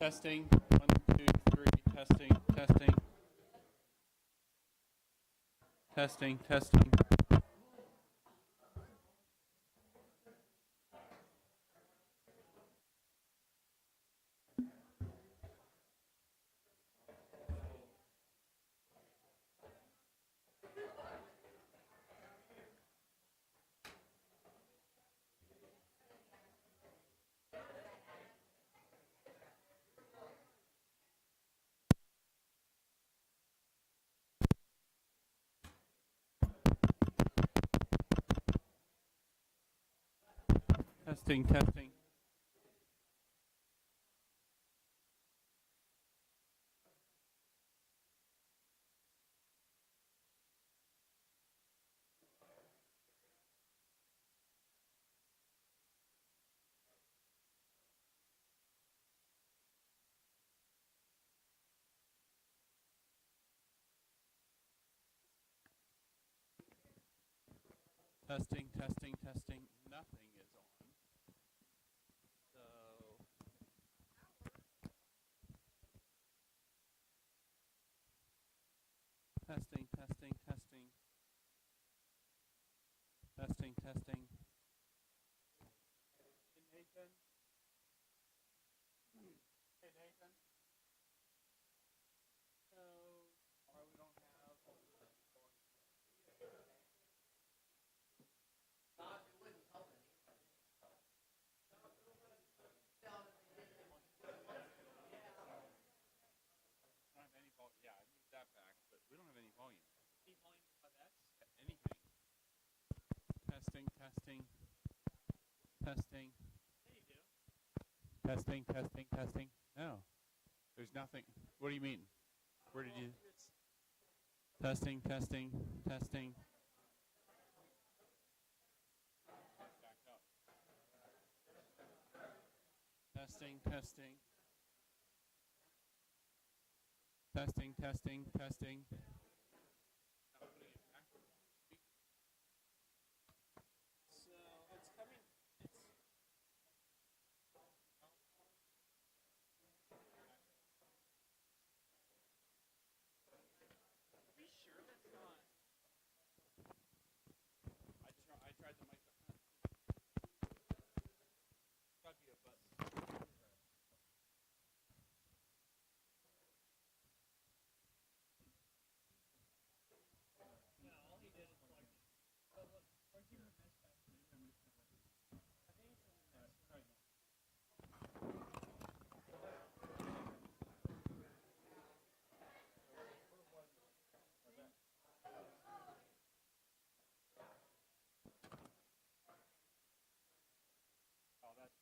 Testing. 1, 2, 3. Testing. Testing. Testing. Testing. Testing. Testing. Testing, testing, testing. Nothing is on. So testing, testing, testing. Testing, testing. Hey Nathan. Hey Nathan. So we don't have any volume. Yeah, I moved that back, but we don't have any volume. Any volume of X? Anything. Testing, testing, testing. Yeah, you do. Testing, testing, testing. No, there's nothing. What do you mean? Where did you? Testing, testing, testing. Back up. Testing, testing. Testing, testing, testing. Not putting it back. So it's coming. Are we sure that's not? I tried the microphone. Gotta be a button. No, all he did is plug it. But look, where'd you move this back? I think it's in the next one. Try now. Oh, that's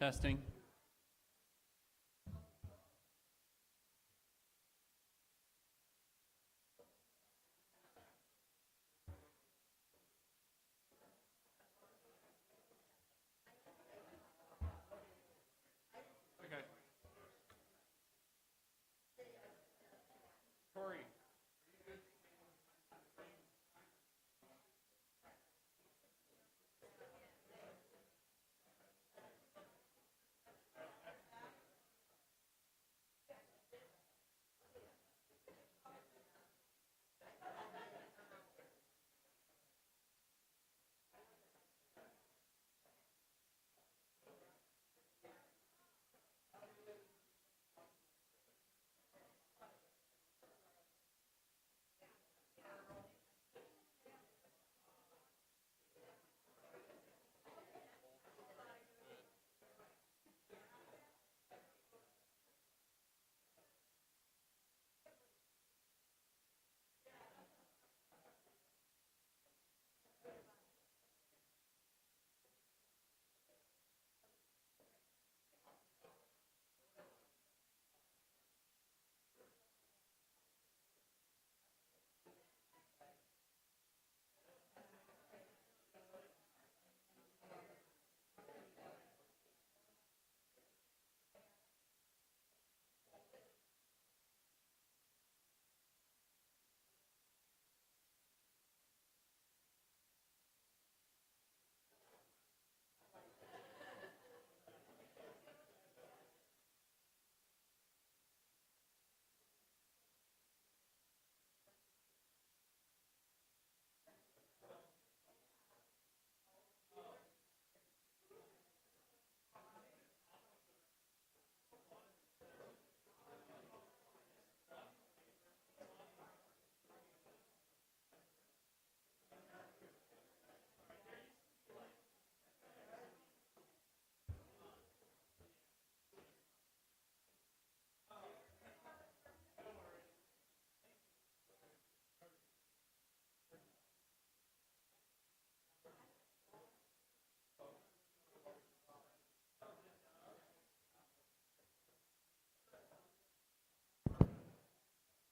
testing. Okay. Corey.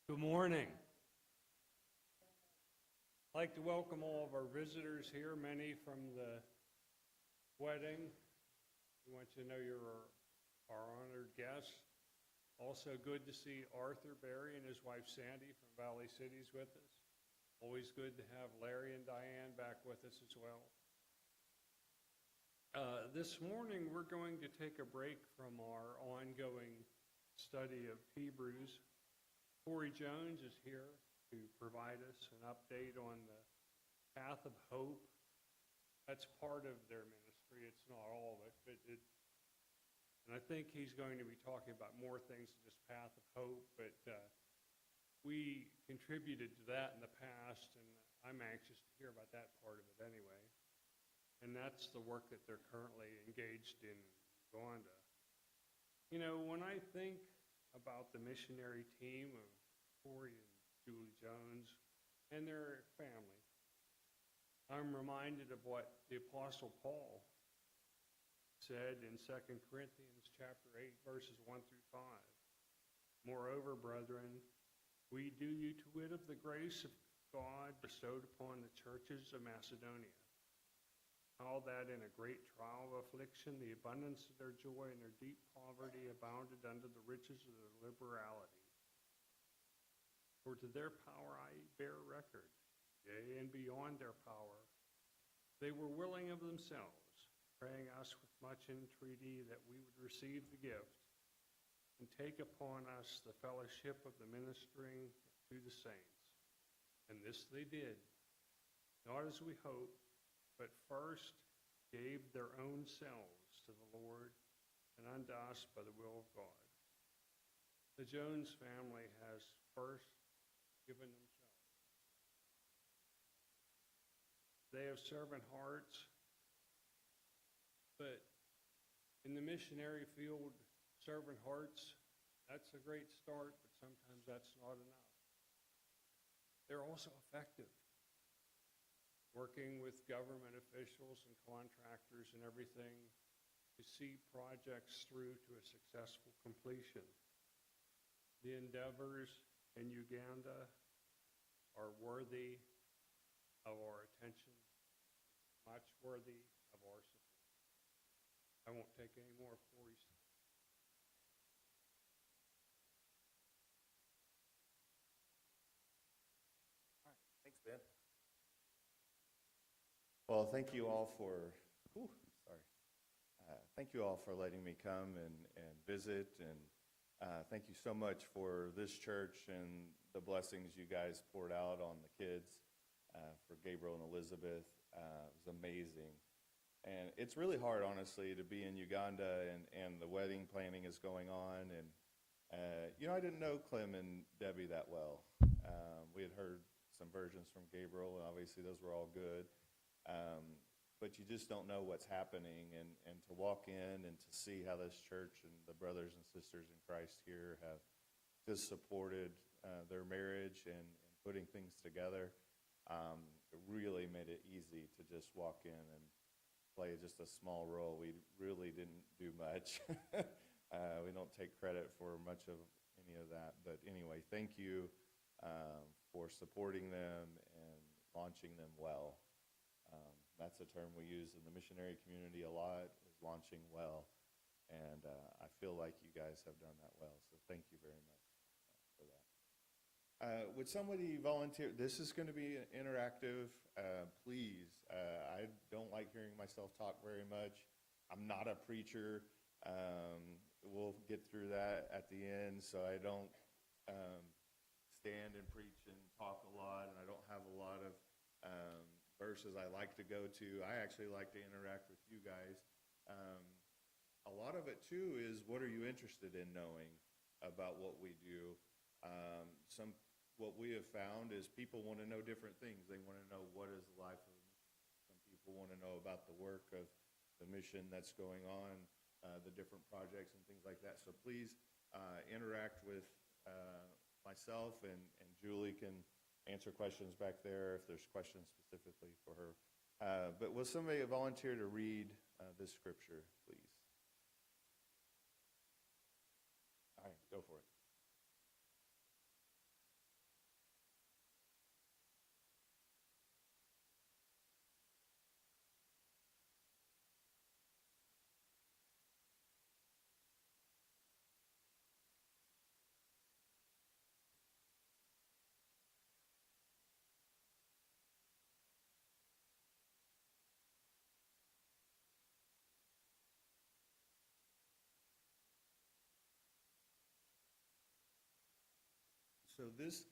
Good morning. I'd like to welcome all of our visitors here, many from the wedding. We want you to know you're our honored guests. Also good to see Arthur Berry and his wife Sandy from Valley Cities with us. Always good to have Larry and Diane back with us as well. This morning we're going to take a break from our ongoing study of Hebrews. Corey Jones is here to provide us an update on the Path of Hope. That's part of their ministry. It's not all of it, but and I think he's going to be talking about more things than just Path of Hope, but we contributed to that in the past, and I'm anxious to hear about that part of it anyway. And that's the work that they're currently engaged in Uganda. You know, when I think about the missionary team of Corey and Julie Jones and their family, I'm reminded of what the Apostle Paul said in 2 Corinthians chapter 8, verses 1 through 5. Moreover, brethren, we do you to wit of the grace of God bestowed upon the churches of Macedonia, how that in a great trial of affliction, the abundance of their joy and their deep poverty abounded unto the riches of their liberality. For to their power I bear record, yea, and beyond their power, they were willing of themselves, praying us with much entreaty that we would receive the gift and take upon us the fellowship of the ministering to the saints. And this they did, not as we hoped, but first gave their own selves to the Lord and unto us by the will of God. The Jones family has first given themselves. They have servant hearts, but in the missionary field, servant hearts, that's a great start, but sometimes that's not enough. They're also effective, working with government officials and contractors and everything to see projects through to a successful completion. The endeavors in Uganda are worthy of our attention, much worthy of our support. I won't take any more of Corey's time. All right, thanks, Ben. Well, thank you all for, thank you all for letting me come and visit, and thank you so much for this church and the blessings you guys poured out on the kids, for Gabriel and Elizabeth. It was amazing. And it's really hard, honestly, to be in Uganda and the wedding planning is going on. And, I didn't know Clem and Debbie that well. We had heard some versions from Gabriel, and obviously those were all good. But you just don't know what's happening, and to walk in and to see how this church and the brothers and sisters in Christ here have just supported their marriage and putting things together, it really made it easy to just walk in and play just a small role. We really didn't do much. We don't take credit for much of any of that. But anyway, thank you for supporting them and launching them well. That's a term we use in the missionary community a lot, is launching well. And I feel like you guys have done that well. So thank you very much for that. Would somebody volunteer? This is going to be interactive. Please, I don't like hearing myself talk very much. I'm not a preacher. We'll get through that at the end, so I don't stand and preach and talk a lot, and I don't have a lot of verses I like to go to. I actually like to interact with you guys. A lot of it, too, is what are you interested in knowing about what we do? What we have found is people want to know different things. They want to know what is the life of a mission. Some people want to know about the work of the mission that's going on, the different projects and things like that. So please interact with myself, and Julie can answer questions back there if there's questions specifically for her. But will somebody volunteer to read this scripture, please? All right, go for it. So this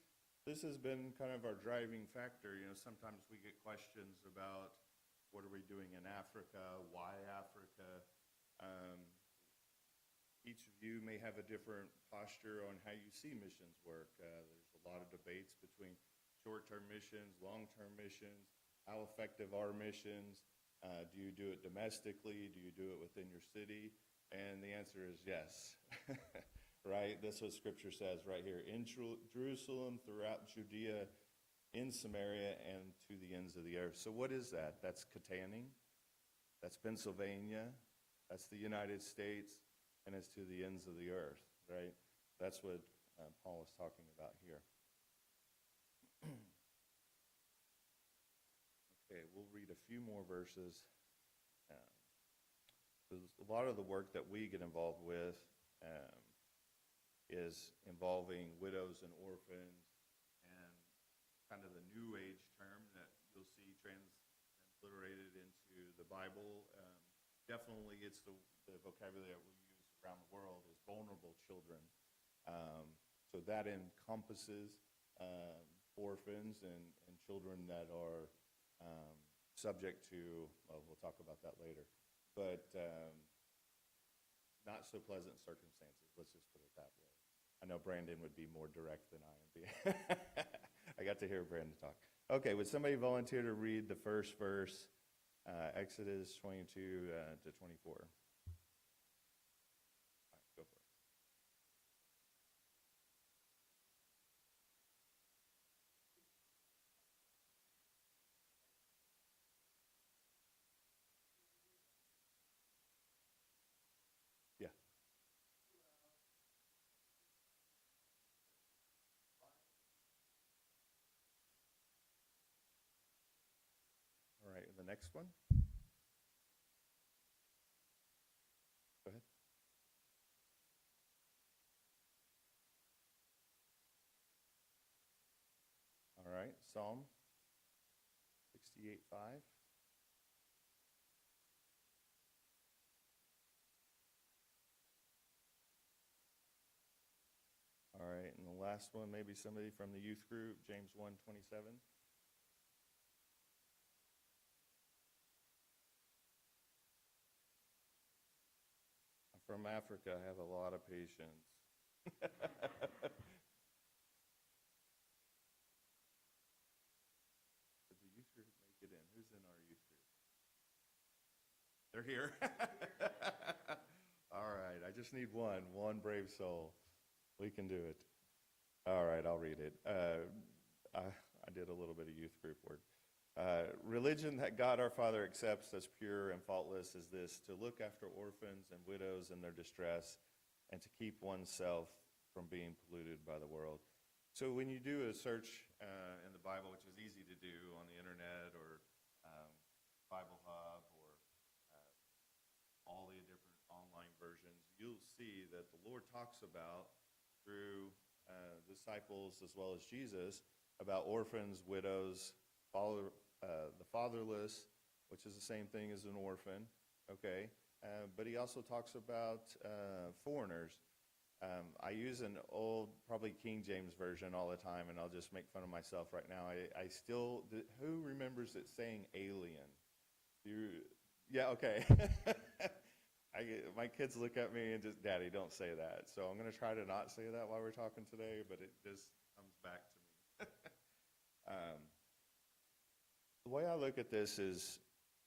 has been kind of our driving factor. You know, sometimes we get questions about what are we doing in Africa, why Africa. Each of you may have a different posture on how you see missions work. There's a lot of debates between short-term missions, long-term missions, how effective are missions, do you do it domestically, do you do it within your city? And the answer is yes, right? That's what Scripture says right here. In Jerusalem, throughout Judea, in Samaria, and to the ends of the earth. So what is that? That's Katanning, that's Pennsylvania, that's the United States, and it's to the ends of the earth, right? That's what Paul is talking about here. Okay, we'll read a few more verses. A lot of the work that we get involved with is involving widows and orphans, and kind of the New Age term that you'll see transliterated into the Bible. Definitely it's the vocabulary that we use around the world is vulnerable children. So that encompasses orphans and children that are subject to, well, we'll talk about that later, but not so pleasant circumstances, let's just put it that way. I know Brandon would be more direct than I am. I got to hear Brandon talk. Okay, would somebody volunteer to read the first verse, Exodus 22 to 24? All right, go for it. Yeah. All right, the next one. Go ahead. All right, Psalm 68:5. All right, and the last one, maybe somebody from the youth group, James 1:27. I'm from Africa, I have a lot of patience. Did the youth group make it in? Who's in our youth group? They're here. All right, I just need one brave soul. We can do it. All right, I'll read it. I did a little bit of youth group work. Religion that God our Father accepts as pure and faultless is this: to look after orphans and widows in their distress, and to keep oneself from being polluted by the world. So when you do a search in the Bible, which is easy to do on the internet or Bible Hub or all the different online versions, you'll see that the Lord talks about, through disciples as well as Jesus, about orphans, widows, the fatherless, which is the same thing as an orphan, okay? But he also talks about foreigners. I use an old, probably King James version all the time, and I'll just make fun of myself right now. I still, who remembers it saying alien? Yeah, okay. My kids look at me and just, Daddy, don't say that. So I'm going to try to not say that while we're talking today, but it just comes back to me. The way I look at this is,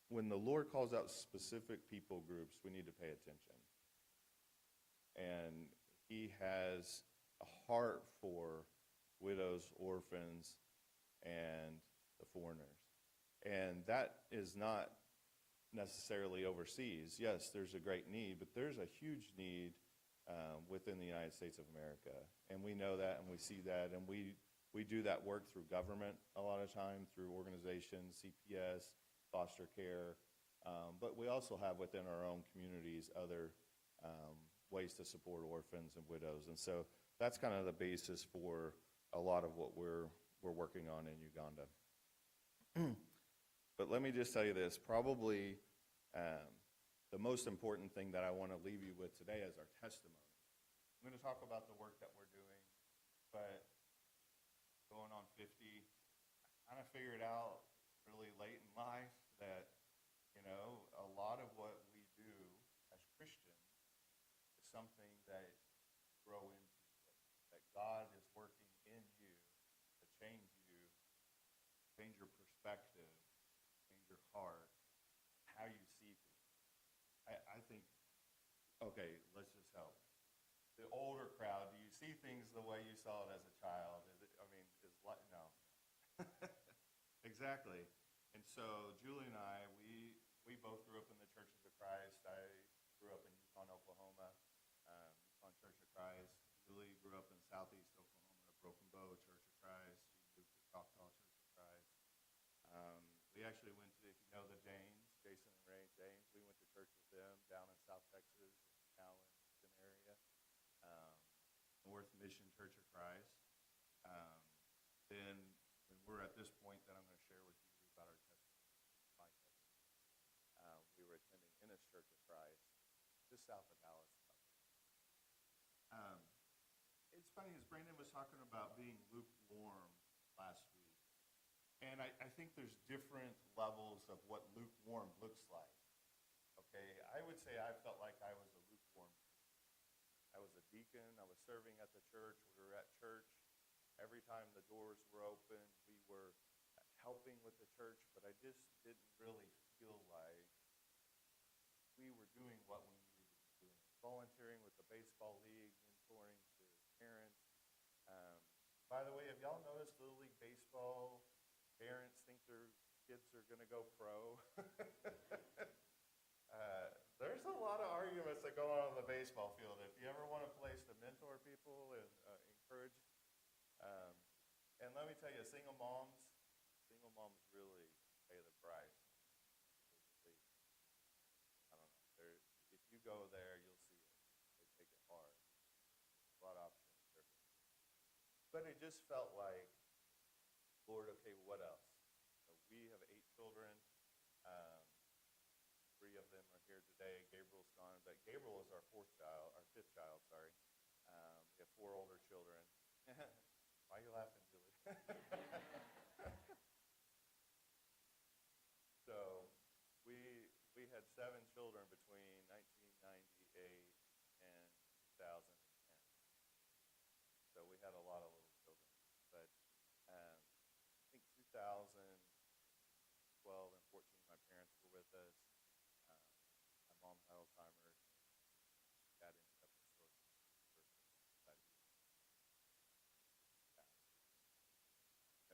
when the Lord calls out specific people groups, we need to pay attention. And he has a heart for widows, orphans, and the foreigners. And that is not necessarily overseas. Yes, there's a great need, but there's a huge need within the United States of America. And we know that, and we see that, and we do that work through government a lot of time, through organizations, CPS, foster care, but we also have within our own communities other ways to support orphans and widows. And so that's kind of the basis for a lot of what we're working on in Uganda. But let me just tell you this, probably the most important thing that I want to leave you with today is our testimony. I'm going to talk about the work that we're doing, but going on 50. I kind of figured out really late in life that, a lot of what we do as Christians is something that you grow into, that God is working in you to change you, change your perspective, change your heart, how you see things. I think, okay, let's just help. The older crowd, do you see things the way you saw it as a child? No. Exactly. And so Julie and I, we both grew up in the Churches of Christ. I grew up in Yukon, Oklahoma, Yukon Church of Christ. Julie grew up in Southeast Oklahoma, Broken Bow Church of Christ. She moved to Choctaw Church of Christ. We actually went to, if you know the James, Jason and Ray James, we went to church with them down in South Texas, now in Houston area. North Mission Church of Christ. Then when we're at this point that I'm going to share with you about our testimony, my testimony, we were attending Innis Church of Christ, just south of Dallas. It's funny, as Brandon was talking about being lukewarm last week, and I think there's different levels of what lukewarm looks like. Okay, I would say I felt like I was a lukewarm Christian. I was a deacon. I was serving at the church. We were at church. Every time the doors were open, we were helping with the church, but I just didn't really feel like we were doing what we needed to be doing. Volunteering with the baseball league, mentoring to parents. By the way, have y'all noticed Little League Baseball parents think their kids are going to go pro? There's a lot of arguments that go on the baseball field. If you ever want a place to mentor people and encourage, and let me tell you, single moms really pay the price. I don't know. If you go there, you'll see it. They take it hard. A lot of options there. But it just felt like, Lord, okay, what else? So we have 8 children. 3 of them are here today. Gabriel's gone, but Gabriel is our 5th child, sorry. We have 4 older children. Why are you laughing, Julie? So we had 7 children between 1998 and 2010. So we had a lot of little children. But I think 2012 and 14, my parents were with us. My mom had Alzheimer's. Dad ended up restoring first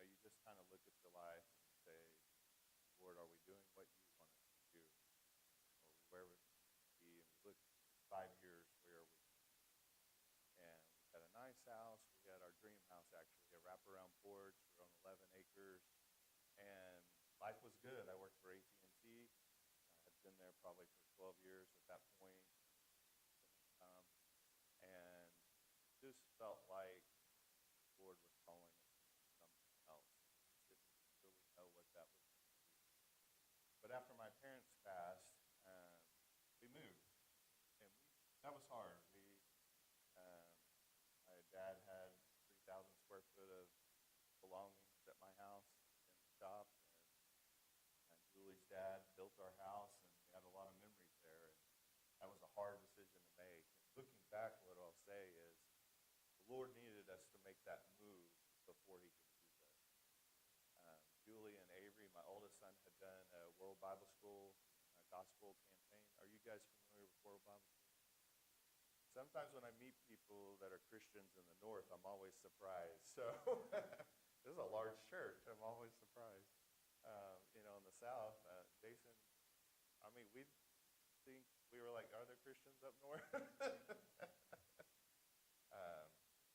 you just kind of look at your life and say, Lord, are we doing what you want us to do? Or where would we be? And we look 5 years, where are we? And we had a nice house. We had our dream house, actually, a wraparound porch. We were on 11 acres. And life was good. I worked for AT&T. I had been there probably for 12 years at that point. And just felt like the Lord was calling us to something else. Just didn't really know what that was going to be. But after my parents passed, we moved. And that was hard. My dad had 3,000 square foot of belongings at my house in the shop. And Julie's dad built our house, and we had a lot of memories there. And that was a hard decision to make. And looking back, what I'll say is the Lord needed us to make that move before he could use us. Julie and Avery, my oldest son, had done a World Bible School gospel campaign. Are you guys familiar with World Bible School? Sometimes when I meet people that are Christians in the north, I'm always surprised. So this is a large church. I'm always surprised. In the south, Jason, we were like, are there Christians up north?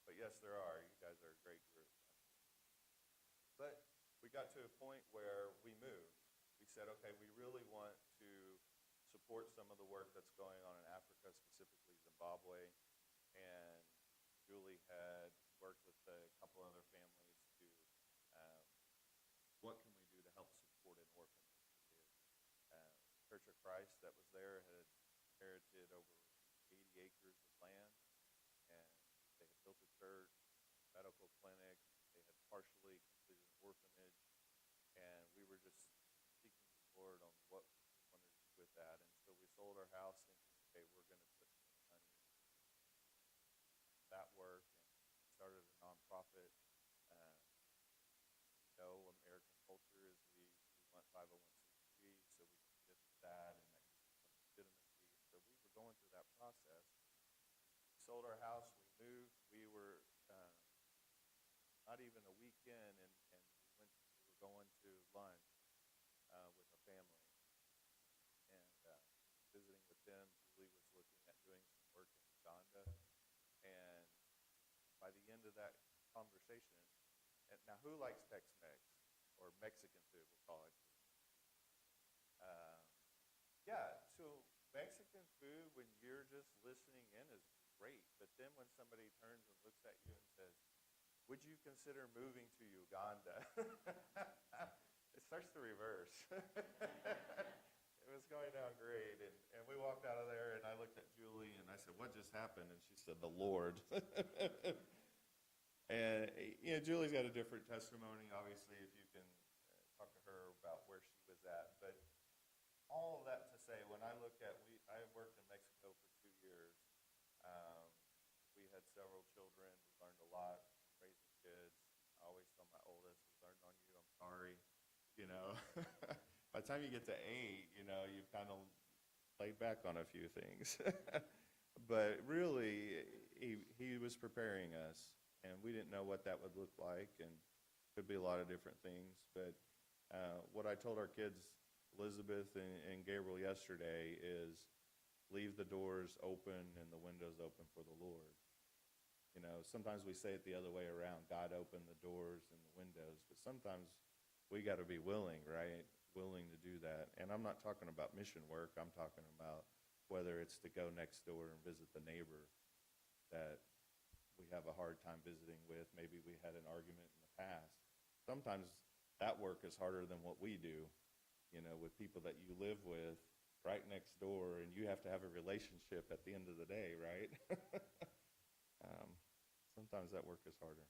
But yes, there are. You guys are a great group. But we got to a point where we moved. We said, okay, we really want to support some of the work that's going on in Africa, specifically Zimbabwe. And Julie had worked with a couple other families to, what can we do to help support an orphan kid? Church of Christ that was there had inherited over 80 acres of land, and they had built a church, medical clinic. They had partially completed an orphanage, and we were just seeking the Lord on what we wanted to do with that. And so we sold our house thinking, okay, we're going to put some money into that work, and started a nonprofit. Uh, American culture is we went 501c3, so we committed to that, and that gives us some legitimacy. So we were going through that process. We sold our house, we moved. We were not even a week in, and we were going to lunch with a family, and visiting with them. Julie was looking at doing some work in Uganda, and by the end of that conversation, and now who likes Tex-Mex or Mexican food? We'll call it. Yeah, so Mexican food when you're just listening in is great, but then when somebody turns and looks at you and says, "Would you consider moving to Uganda?" It starts to reverse. It was going down great, and we walked out of there, and I looked at Julie, and I said, "What just happened?" And she said, "The Lord." And, Julie's got a different testimony, obviously, if you can talk to her about where she was at. But all of that to say, when I look at, I worked in Mexico for 2 years. We had several children. We learned a lot from raising kids. I always tell my oldest, we learned on you, I'm sorry. By the time you get to 8, you've kind of laid back on a few things. But really, he was preparing us. And we didn't know what that would look like, and could be a lot of different things. But what I told our kids, Elizabeth and Gabriel, yesterday is leave the doors open and the windows open for the Lord. Sometimes we say it the other way around. God opened the doors and the windows. But sometimes we got to be willing, right? Willing to do that. And I'm not talking about mission work. I'm talking about whether it's to go next door and visit the neighbor that we have a hard time visiting with. Maybe we had an argument in the past. Sometimes that work is harder than what we do, with people that you live with right next door, and you have to have a relationship at the end of the day, right? Sometimes that work is harder.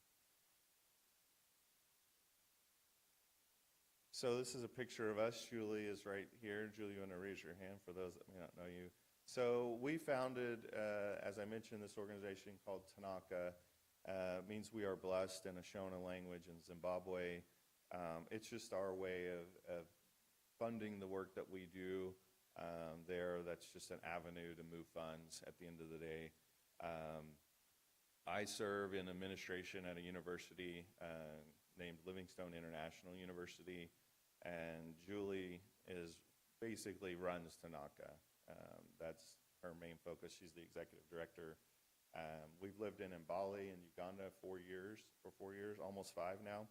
So this is a picture of us. Julie is right here. Julie, you want to raise your hand for those that may not know you? So we founded, as I mentioned, this organization called Tanaka. Means we are blessed in a Shona language in Zimbabwe. It's just our way of funding the work that we do there. That's just an avenue to move funds at the end of the day. I serve in administration at a university named Livingstone International University, and Julie basically runs Tanaka. That's her main focus. She's the executive director. We've lived in Bali and Uganda for 4 years, almost 5 now.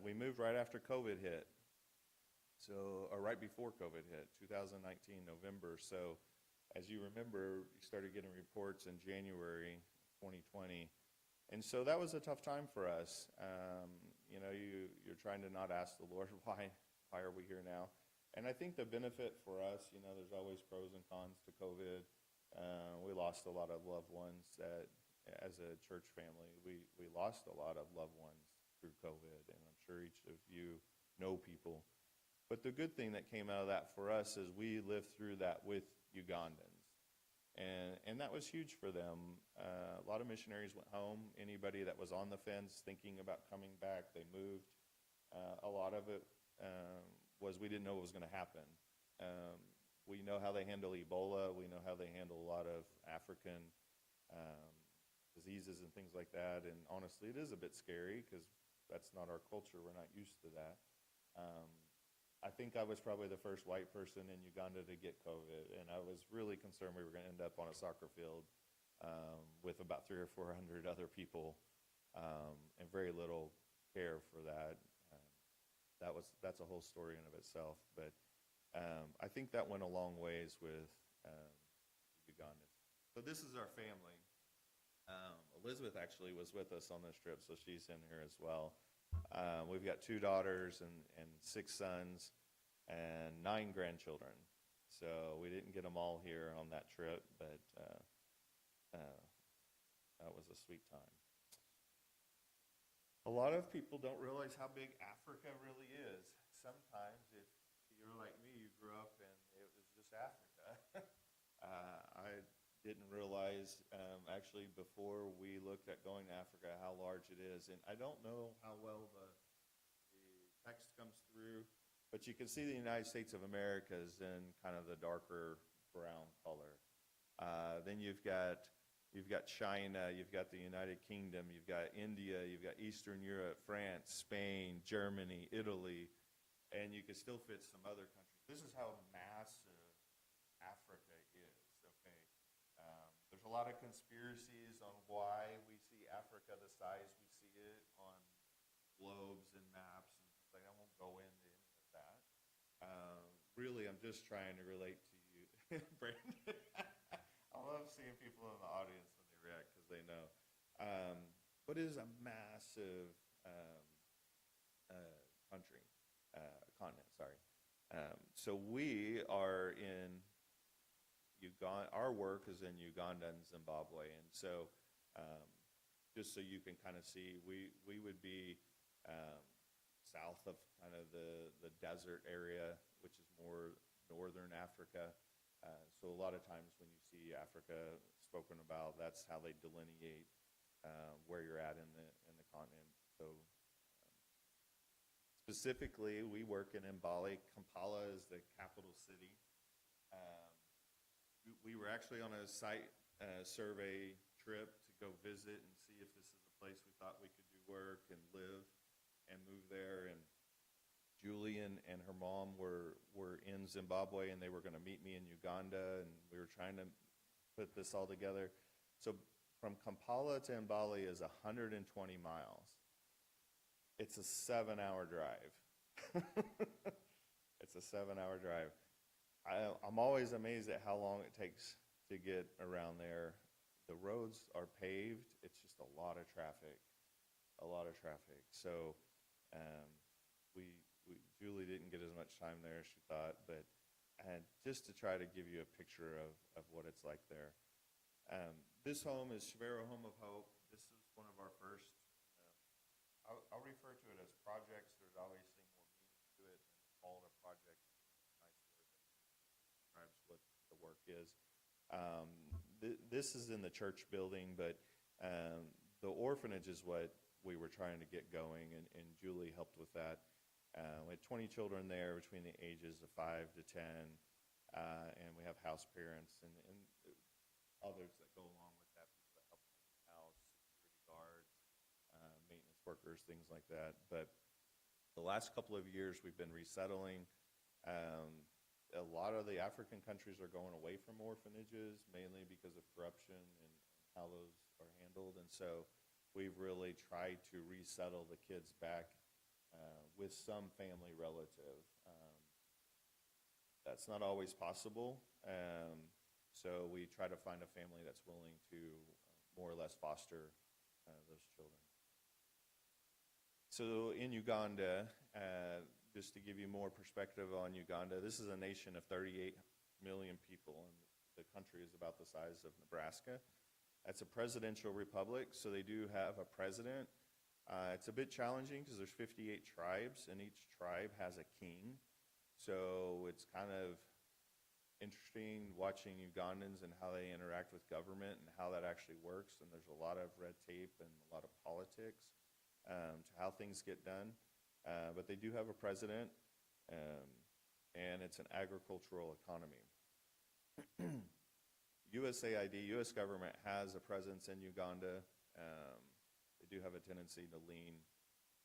We moved right after COVID hit, or right before COVID hit, 2019, November. So as you remember, you started getting reports in January 2020. And so that was a tough time for us. You're trying to not ask the Lord, why are we here now? And I think the benefit for us, there's always pros and cons to COVID. We lost a lot of loved ones as a church family. We lost a lot of loved ones through COVID, and I'm sure each of you know people. But the good thing that came out of that for us is we lived through that with Ugandans. And that was huge for them. A lot of missionaries went home. Anybody that was on the fence thinking about coming back, they moved. A lot of it was we didn't know what was going to happen. We know how they handle Ebola. We know how they handle a lot of African diseases and things like that. And honestly, it is a bit scary because that's not our culture. We're not used to that. I think I was probably the first white person in Uganda to get COVID, and I was really concerned we were going to end up on a soccer field with about 300 or 400 other people, and very little care for that. That's a whole story in of itself, but I think that went a long ways with Ugandans. So this is our family. Elizabeth actually was with us on this trip, so she's in here as well. We've got 2 daughters and 6 sons and 9 grandchildren. So we didn't get them all here on that trip, but that was a sweet time. A lot of people don't realize how big Africa really is. Sometimes, if you're like me, you grew up and it was just Africa. I didn't realize, actually, before we looked at going to Africa, how large it is. And I don't know how well the text comes through, but you can see the United States of America is in kind of the darker brown color. Then you've got China, you've got the United Kingdom, you've got India, you've got Eastern Europe, France, Spain, Germany, Italy, and you can still fit some other countries. This is how massive Africa is, okay? There's a lot of conspiracies on why we see Africa the size we see it on globes and maps and things like that. I won't go into any of that. Really, I'm just trying to relate to you, Brandon. I love seeing people in the audience when they react because they know. But it is a massive continent, sorry. So we are in Uganda. Our work is in Uganda and Zimbabwe. And so just so you can kind of see, we would be south of kind of the desert area, which is more northern Africa. So a lot of times when you see Africa spoken about, that's how they delineate where you're at in the continent. So specifically, we work in Mbale. Kampala is the capital city. We were actually on a site survey trip to go visit and see if this is a place we thought we could do work and live and move there. And Julie and her mom were in Zimbabwe, and they were going to meet me in Uganda, and we were trying to put this all together. So from Kampala to Mbale is 120 miles. It's a 7-hour drive. It's a 7-hour drive. I'm always amazed at how long it takes to get around there. The roads are paved. It's just a lot of traffic. So Julie didn't get as much time there as she thought, but just to try to give you a picture of what it's like there. This home is Shavero Home of Hope. This is one of our first, I'll refer to it as projects. There's obviously more meaning to it than call it a project. Nice word that describes what the work is. This is in the church building, but the orphanage is what we were trying to get going, and Julie helped with that. We had 20 children there between the ages of 5 to 10, and we have house parents and others that go along with that, people that help clean the house, security guards, maintenance workers, things like that. But the last couple of years, we've been resettling. A lot of the African countries are going away from orphanages, mainly because of corruption and how those are handled. And so we've really tried to resettle the kids back with some family relative. That's not always possible. So we try to find a family that's willing to more or less foster those children. So in Uganda, just to give you more perspective on Uganda, this is a nation of 38 million people, and the country is about the size of Nebraska. It's a presidential republic, so they do have a president. It's a bit challenging because there's 58 tribes, and each tribe has a king. So it's kind of interesting watching Ugandans and how they interact with government and how that actually works. And there's a lot of red tape and a lot of politics to how things get done. But they do have a president, and it's an agricultural economy. USAID, U.S. government, has a presence in Uganda. They do have a tendency to lean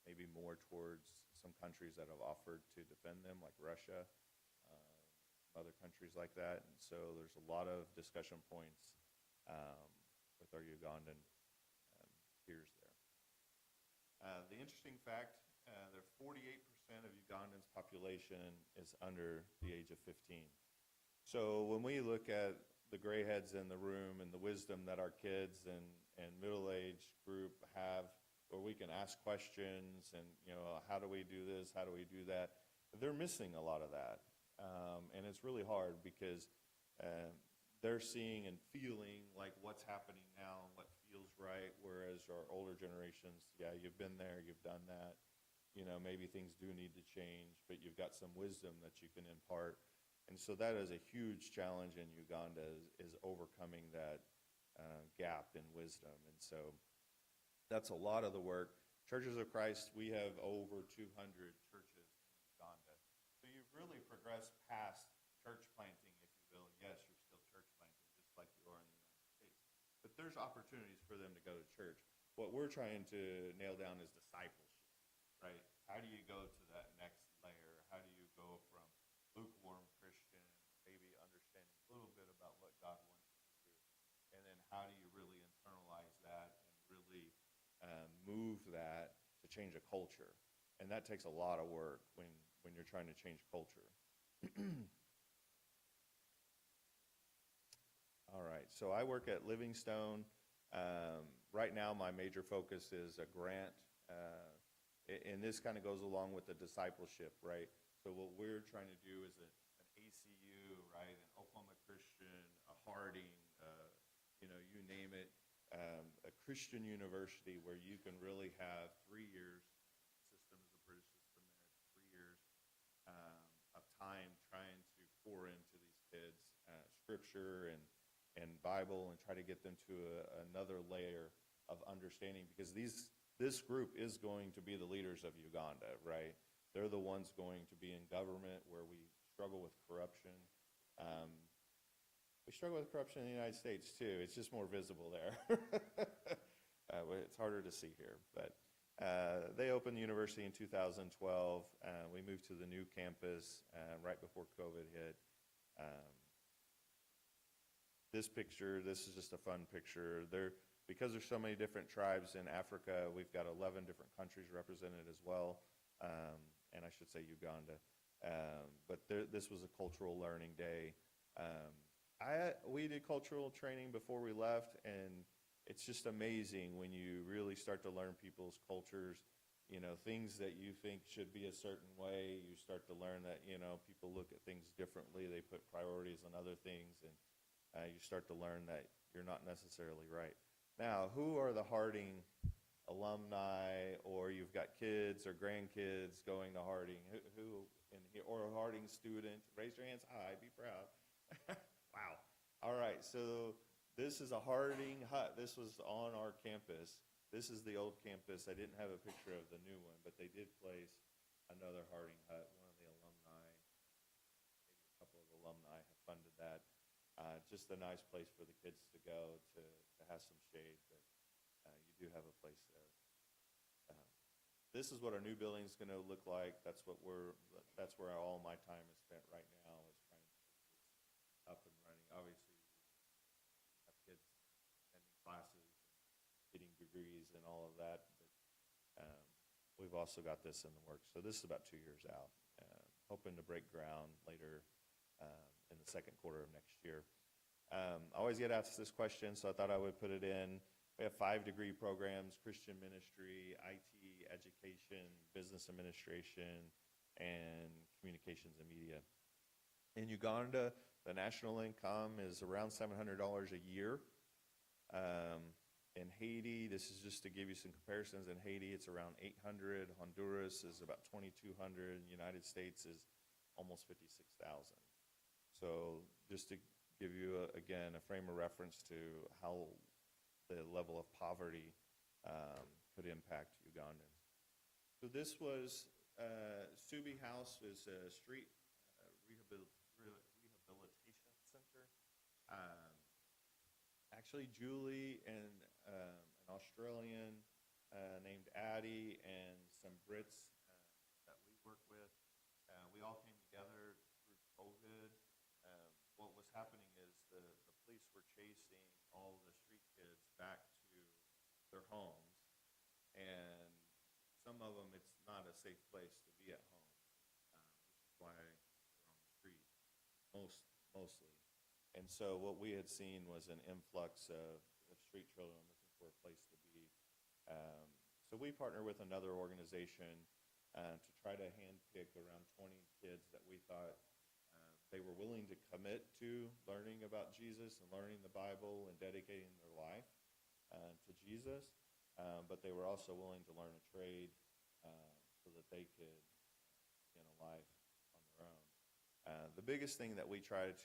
maybe more towards some countries that have offered to defend them, like Russia, other countries like that. And so there's a lot of discussion points with our Ugandan peers there. The interesting fact, that 48% of Ugandan's population is under the age of 15. So when we look at the gray heads in the room and the wisdom that our kids and middle-aged group have, where we can ask questions and, how do we do this, how do we do that, they're missing a lot of that. And it's really hard because they're seeing and feeling like what's happening now, what feels feels right, whereas our older generations, yeah, you've been there, you've done that. Maybe things do need to change, but you've got some wisdom that you can impart. And so that is a huge challenge in Uganda is overcoming that gap in wisdom. And so that's a lot of the work. Churches of Christ, we have over 200 churches in Uganda. So you've really progressed past church planting, if you will. Yes, you're still church planting, just like you are in the United States. But there's opportunities for them to go to church. What we're trying to nail down is discipleship, right? How do you go to that next layer? How do you go from lukewarm Christian, maybe understanding a little bit about what God wants you to do? And then how do you really internalize that and really move that to change a culture? And that takes a lot of work when you're trying to change culture. All right, so I work at Livingstone. Right now, my major focus is a grant, and this kind of goes along with the discipleship, right? So what we're trying to do is an ACU, right, an Oklahoma Christian, a Harding, you name it, a Christian university where you can really have 3 years. System is a British system there. 3 years of time trying to pour into these kids scripture and Bible and try to get them to another layer of understanding, because this group is going to be the leaders of Uganda, right? They're the ones going to be in government where we struggle with corruption. We struggle with corruption in the United States too. It's just more visible there. It's harder to see here. But they opened the university in 2012. We moved to the new campus right before COVID hit. This picture, this is just a fun picture. Because there's so many different tribes in Africa, we've got 11 different countries represented as well, and I should say Uganda. But this was a cultural learning day. We did cultural training before we left, and it's just amazing when you really start to learn people's cultures. Things that you think should be a certain way, you start to learn that, people look at things differently. They put priorities on other things, and you start to learn that you're not necessarily right. Now, who are the Harding alumni, or you've got kids or grandkids going to Harding? Who in here, or a Harding student? Raise your hands high. Be proud. Wow. All right. So this is a Harding hut. This was on our campus. This is the old campus. I didn't have a picture of the new one, but they did place another Harding hut. One of the alumni, maybe a couple of alumni have funded that. Just a nice place for the kids to go to have some shade, but you do have a place there. This is what our new building is going to look like. That's where all my time is spent right now, is trying to get this up and running. Obviously, we have kids attending classes, getting degrees and all of that, but we've also got this in the works. So this is about 2 years out. Hoping to break ground later in the second quarter of next year. I always get asked this question, so I thought I would put it in. We have 5 degree programs: Christian ministry, IT, education, business administration, and communications and media. In Uganda, the national income is around $700 a year. In Haiti, this is just to give you some comparisons. In Haiti, it's around $800. Honduras is about $2,200. United States is almost $56,000. So just to give you, again, a frame of reference to how the level of poverty could impact Ugandans. So this was Suubi House, is a street rehabilitation center. Actually, Julie and an Australian named Addie and some Brits that we work with, we all came together through COVID. What was happening is the police were chasing all the street kids back to their homes, and some of them, it's not a safe place to be at home, which is why they're on the street, mostly. And so what we had seen was an influx of street children looking for a place to be. So we partner with another organization to try to handpick around 20 kids that we thought they were willing to commit to learning about Jesus and learning the Bible and dedicating their life. to Jesus, but they were also willing to learn a trade so that they could begin a life on their own. The biggest thing that we try to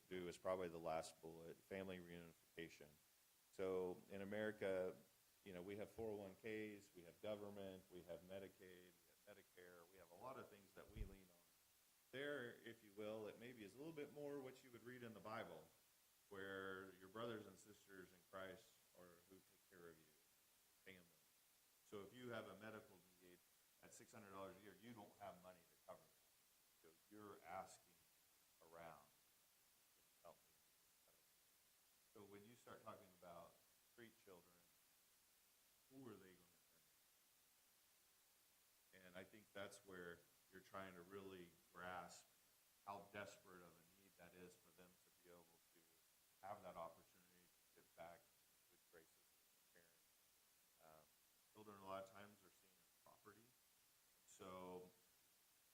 do is probably the last bullet, family reunification. So in America, we have 401ks, we have government, we have Medicaid, we have Medicare, we have a lot of things that we lean on. There, if you will, it maybe is a little bit more what you would read in the Bible, where your brothers and sisters in Christ are who take care of you, family. So if you have a medical need at $600 a year, you don't have money to cover that. So you're asking around, help me. So when you start talking about street children, who are they going to turn to? And I think that's where you're trying to really grasp how desperate of a need that is for them to be able to have that opportunity to get back into good graces with their parents. Children a lot of times are seen as property. So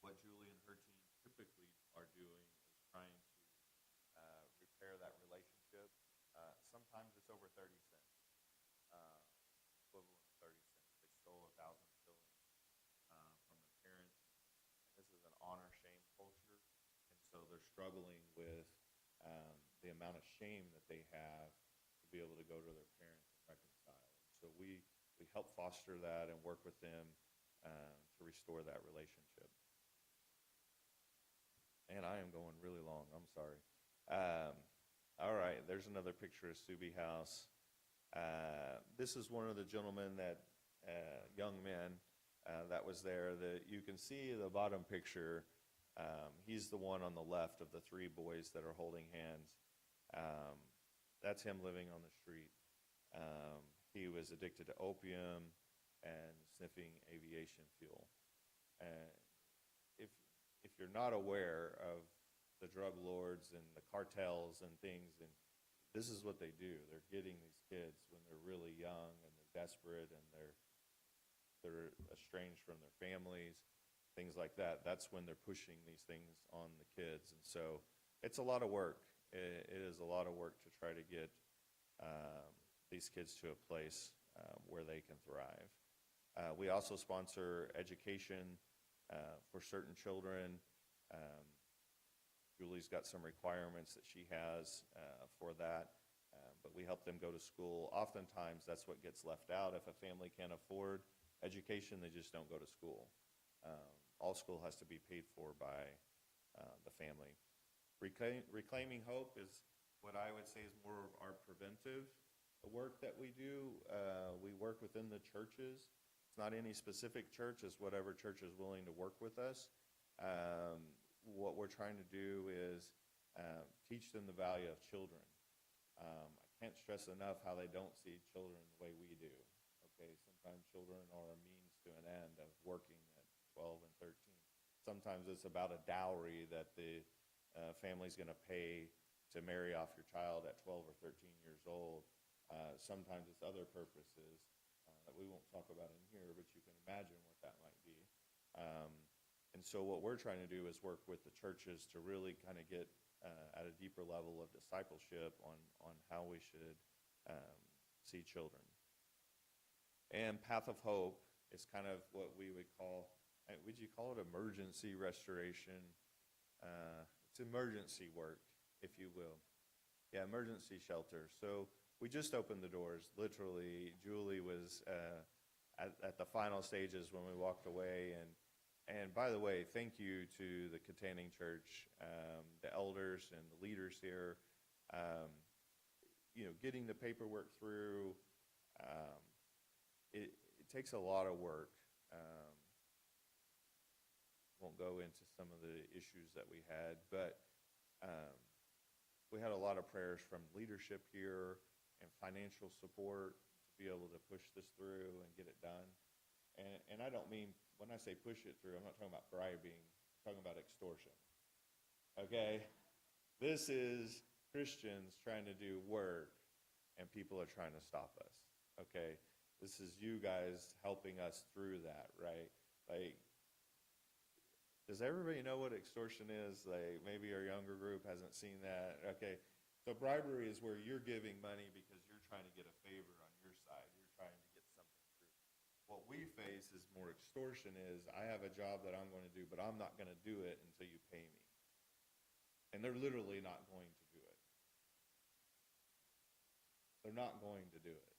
what Julie and her team typically are doing is trying to repair that relationship. Sometimes it's over 30 cents, equivalent of 30 cents. They stole 1,000 shillings from their parents. And this is an honor-shame culture, and so they're struggling with the amount of shame that they have to be able to go to their parents and reconcile. So we help foster that and work with them to restore that relationship. And I am going really long. I'm sorry. All right, there's another picture of Suubi House. This is one of the gentlemen young men that was there. You can see the bottom picture. He's the one on the left of the three boys that are holding hands. That's him living on the street. He was addicted to opium and sniffing aviation fuel. If you're not aware of the drug lords and the cartels and things, and this is what they do. They're getting these kids when they're really young and they're desperate and they're estranged from their families, things like that. That's when they're pushing these things on the kids. And so it's a lot of work. It is a lot of work to try to get these kids to a place where they can thrive. We also sponsor education for certain children. Julie's got some requirements that she has for that, but we help them go to school. Oftentimes, that's what gets left out. If a family can't afford education, they just don't go to school. All school has to be paid for by the family. Reclaiming hope is what I would say is more of our preventive work that we do. We work within the churches. It's not any specific church, it's whatever church is willing to work with us. What we're trying to do is teach them the value of children. I can't stress enough how they don't see children the way we do. Okay, sometimes children are a means to an end of working at 12 and 13. Sometimes it's about a dowry that the family's going to pay to marry off your child at 12 or 13 years old. Sometimes it's other purposes that we won't talk about in here, but you can imagine what that might be. And so what we're trying to do is work with the churches to really kind of get at a deeper level of discipleship on how we should see children. And Path of Hope is kind of what we would call, would you call it emergency restoration? It's emergency work, if you will. Yeah, emergency shelter. So we just opened the doors. Literally, Julie was at the final stages when we walked away. And by the way, thank you to the Katanning Church, the elders and the leaders here. Getting the paperwork through, it takes a lot of work. Won't go into some of the issues that we had, but we had a lot of prayers from leadership here and financial support to be able to push this through and get it done. And I don't mean, when I say push it through, I'm not talking about bribing, I'm talking about extortion. Okay? This is Christians trying to do work, and people are trying to stop us. Okay? This is you guys helping us through that, right? Like, does everybody know what extortion is? Like, maybe our younger group hasn't seen that. Okay? So bribery is where you're giving money because you're trying to get a favor on your we face is more extortion is, I have a job that I'm going to do, but I'm not going to do it until you pay me. And they're literally not going to do it. They're not going to do it.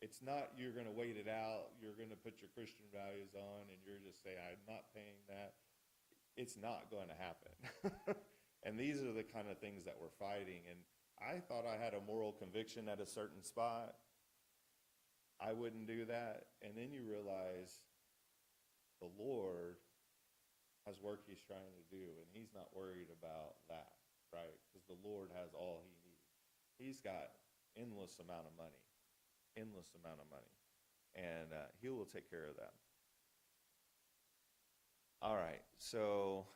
It's not you're going to wait it out, you're going to put your Christian values on, and you're just saying, I'm not paying that. It's not going to happen. And these are the kind of things that we're fighting. And I thought I had a moral conviction at a certain spot. I wouldn't do that. And then you realize the Lord has work he's trying to do, and he's not worried about that, right? Because the Lord has all he needs. He's got endless amount of money, and he will take care of that. All right, so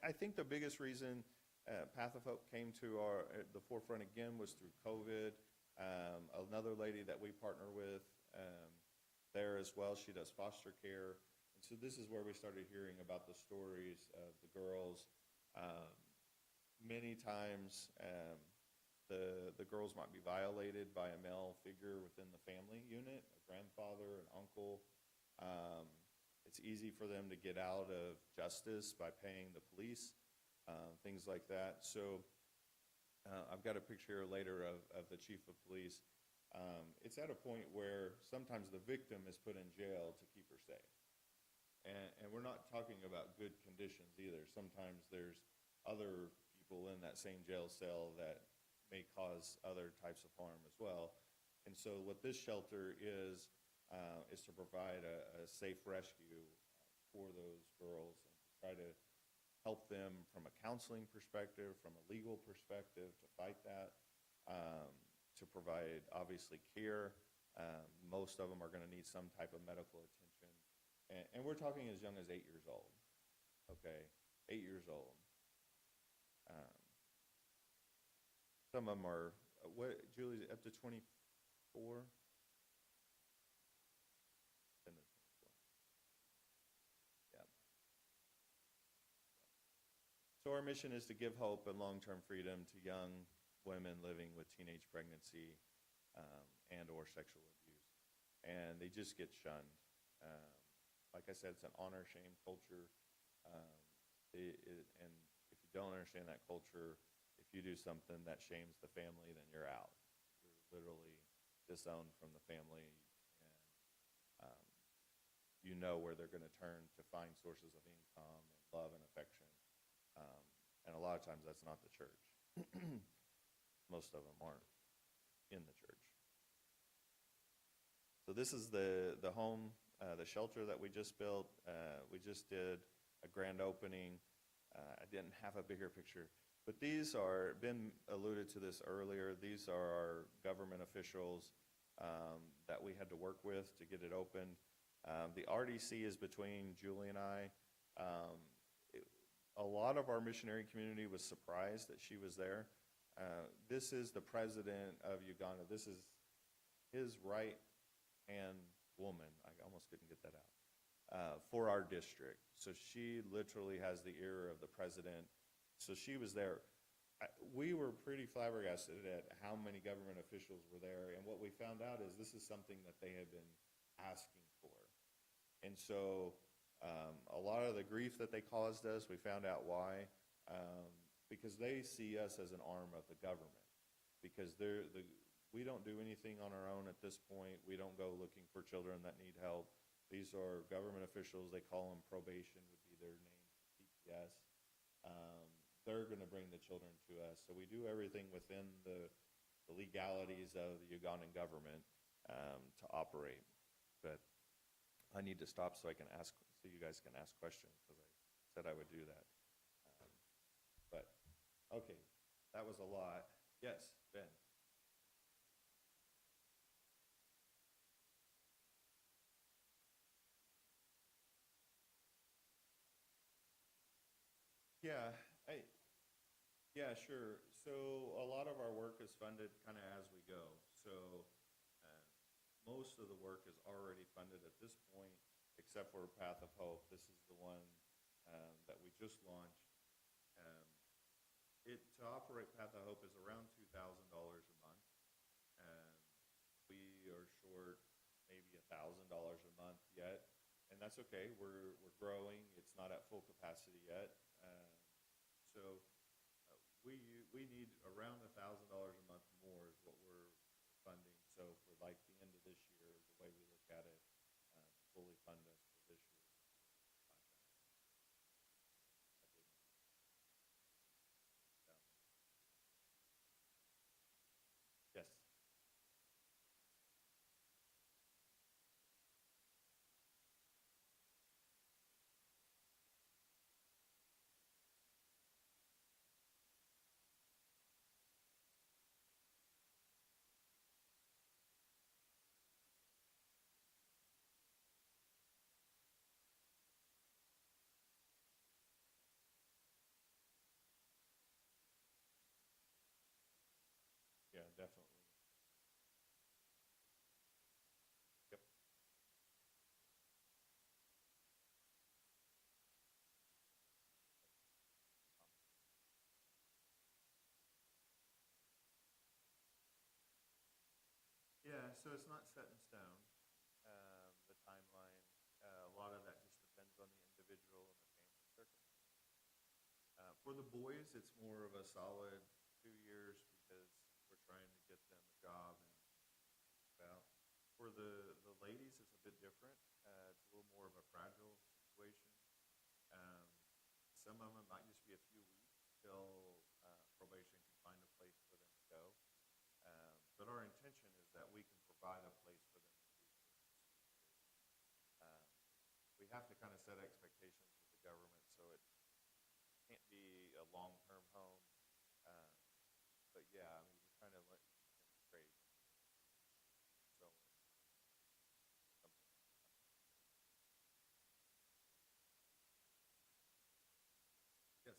I think the biggest reason Path of Hope came to the forefront again was through COVID. Another lady that we partner with there as well, she does foster care. And so this is where we started hearing about the stories of the girls. Many times the girls might be violated by a male figure within the family unit, a grandfather, an uncle. It's easy for them to get out of justice by paying the police, things like that. So I've got a picture here later of the chief of police. It's at a point where sometimes the victim is put in jail to keep her safe. And we're not talking about good conditions either. Sometimes there's other people in that same jail cell that may cause other types of harm as well. And so what this shelter is to provide a safe rescue for those girls and to try to help them from a counseling perspective, from a legal perspective, to fight that, to provide, obviously, care. Most of them are going to need some type of medical attention. And we're talking as young as 8 years old, okay? 8 years old. Some of them are, Julie, up to 24? So our mission is to give hope and long-term freedom to young women living with teenage pregnancy and or sexual abuse. And they just get shunned. Like I said, it's an honor-shame culture. And if you don't understand that culture, if you do something that shames the family, then you're out. You're literally disowned from the family. And you know where they're going to turn to find sources of income and love and affection. And a lot of times that's not the church. Most of them aren't in the church. So this is the home, the shelter that we just built. We just did a grand opening. I didn't have a bigger picture. But these are, Ben alluded to this earlier, these are our government officials that we had to work with to get it opened. The RDC is between Julie and I. A lot of our missionary community was surprised that she was there. This is the president of Uganda. This is his right-hand woman. I almost couldn't get that out. For our district. So she literally has the ear of the president. So she was there. We were pretty flabbergasted at how many government officials were there. And what we found out is this is something that they had been asking for. And so a lot of the grief that they caused us, we found out why. Because they see us as an arm of the government. Because we don't do anything on our own at this point. We don't go looking for children that need help. These are government officials. They call them probation, would be their name, PPS. They're going to bring the children to us. So we do everything within the legalities of the Ugandan government to operate. But I need to stop so you guys can ask questions, because I said I would do that. But okay, that was a lot. Yes, Ben. Yeah, sure. So a lot of our work is funded kind of as we go. So most of the work is already funded at this point, except for Path of Hope. This is the one that we just launched. To operate Path of Hope is around $2,000 a month. We are short maybe $1,000 a month yet, and that's okay. We're growing. It's not at full capacity yet. So we need around $1,000 a month more is what we're funding. So for like the end of this year, the way we look at it, to fully fund us for this year. Yes. Yeah, definitely. Yep. Yeah, so it's not set in stone, the timeline. A lot of that just depends on the individual and the family circumstance. For the boys, it's more of a solid 2 years because we're trying to get them a job and move out. For the ladies, it's a bit different. It's a little more of a fragile situation. Um, some of them might just be a few weeks till probation can find a place for them to go. But our intention is that we can provide a place for them to be for at least 2 years. We have to kind of set expectations with the government, so it can't be a long-term home. Uh, but yeah, I mean, we're trying to demonstrate so something. Yes.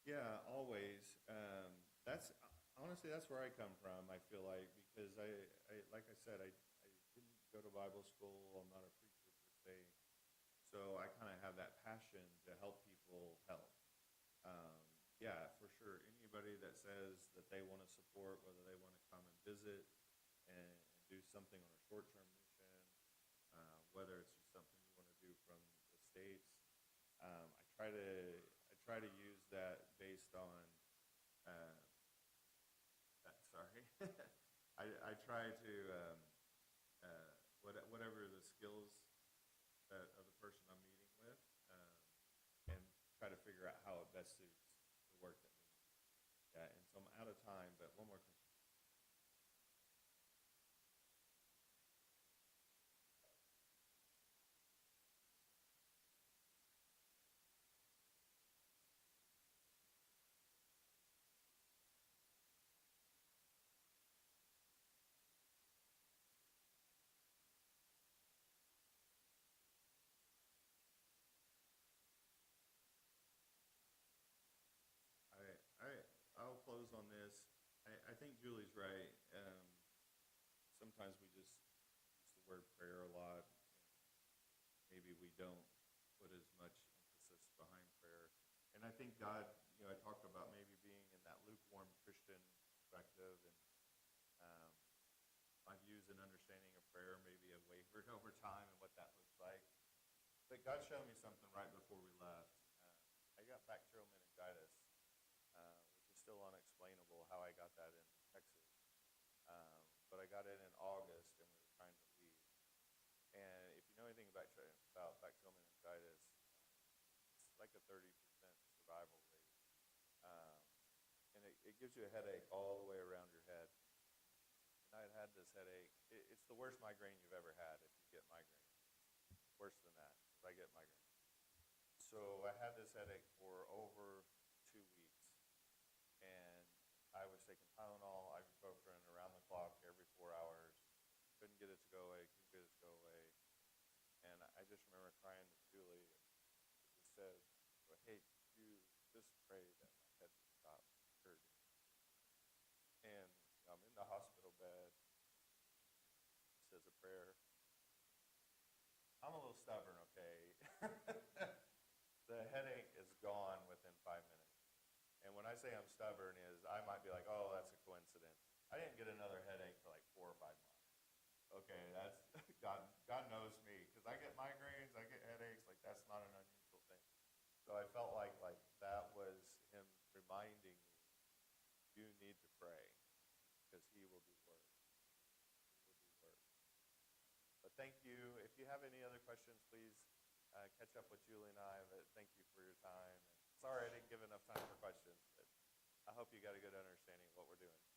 Yeah, always. That's honestly that's where I come from. I feel like because I like I said, I didn't go to Bible school. I'm not a preacher per se, so I kind of have that passion to help people help. Um, yeah, for sure. Anybody that says that they want to support, whether they want to come and visit and do something on a short-term mission, whether it's just something you want to do from the states, I try to use that based on uh, that. Sorry, I try to whatever the skills that of the person I'm meeting with, and try to figure out how it best suits the work that we need. Yeah, and so I'm out of time, but one more question. I I'll close on this. I think Julie's right. Sometimes we just use the word prayer a lot, and maybe we don't put as much emphasis behind prayer. And I think God, I talked about maybe being in that lukewarm Christian perspective, and um, my views and understanding of prayer maybe have wavered over time and what that looks like. But God showed me something right before we left. I got bacterial meningitis, which is still unexplainable how I got that in Texas. But I got it in August, and we were trying to leave. And if you know anything about bacterial meningitis, it's like a 30% survival rate. Um, and it gives you a headache all the way around your head. And I had had this headache. It's the worst migraine you've ever had if you get migraine. Worse than that, if I get migraine. So I had this headache for over 2 weeks. And I was taking Tylenol, ibuprofen around the clock every 4 hours. Couldn't get it to go away, couldn't get it to go away. And I just remember crying to Julie. It just said, well, hey, you just pray that my head would stop hurting. prayer. I'm a little stubborn, okay? The headache is gone within 5 minutes. And when I say I'm stubborn is I might be like, oh, that's a coincidence. I didn't get another headache for like 4 or 5 months. Okay, that's God knows me, because I get migraines, I get headaches, like that's not an unusual thing. So I felt like that was him reminding me, you need to pray, because he will do work. He will do work. But thank you. If you have any other questions, please catch up with Julie and I. But thank you for your time. And sorry I didn't give enough time for questions, but I hope you got a good understanding of what we're doing.